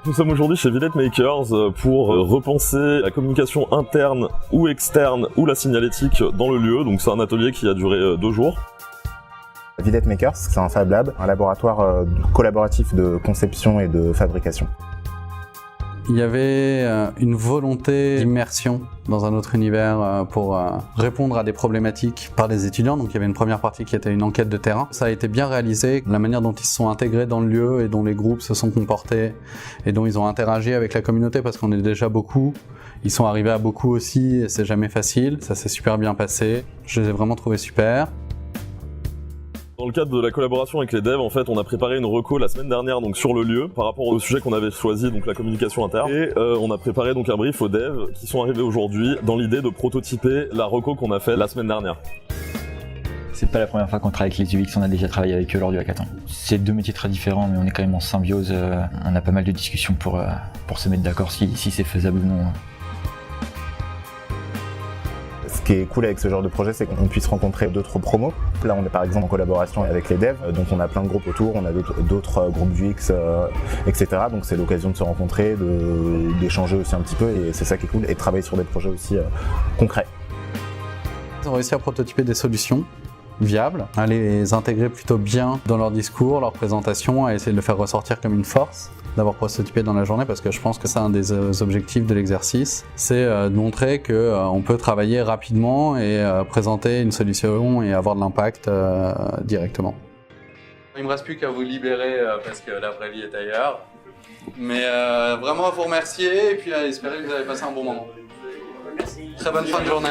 Nous sommes aujourd'hui chez Villette Makers pour repenser la communication interne ou externe ou la signalétique dans le lieu. Donc c'est un atelier qui a duré 2 jours. Villette Makers, c'est un Fab Lab, un laboratoire collaboratif de conception et de fabrication. Il y avait une volonté d'immersion dans un autre univers pour répondre à des problématiques par les étudiants. Donc il y avait une première partie qui était une enquête de terrain. Ça a été bien réalisé, la manière dont ils se sont intégrés dans le lieu et dont les groupes se sont comportés et dont ils ont interagi avec la communauté parce qu'on est déjà beaucoup. Ils sont arrivés à beaucoup aussi et c'est jamais facile. Ça s'est super bien passé. Je les ai vraiment trouvés super. Dans le cadre de la collaboration avec les devs, en fait, on a préparé une reco la semaine dernière donc sur le lieu par rapport au sujet qu'on avait choisi, donc la communication interne. Et on a préparé donc un brief aux devs qui sont arrivés aujourd'hui dans l'idée de prototyper la reco qu'on a fait la semaine dernière. C'est pas la première fois qu'on travaille avec les UX, on a déjà travaillé avec eux lors du hackathon. C'est 2 métiers très différents, mais on est quand même en symbiose. On a pas mal de discussions pour se mettre d'accord si c'est faisable ou non. Ce qui est cool avec ce genre de projet, c'est qu'on puisse rencontrer d'autres promos. Là, on est par exemple en collaboration avec les devs, donc on a plein de groupes autour, on a d'autres groupes UX, etc. Donc c'est l'occasion de se rencontrer, d'échanger aussi un petit peu, et c'est ça qui est cool, et de travailler sur des projets aussi concrets. Ils ont réussi à prototyper des solutions viables, à les intégrer plutôt bien dans leur discours, leur présentation, à essayer de le faire ressortir comme une force d'avoir prototypé dans la journée, parce que je pense que c'est un des objectifs de l'exercice, c'est de montrer qu'on peut travailler rapidement et présenter une solution et avoir de l'impact directement. Il me reste plus qu'à vous libérer parce que la vraie vie est ailleurs. Mais vraiment à vous remercier et puis à espérer que vous avez passé un bon moment. Merci. Très bonne fin de journée.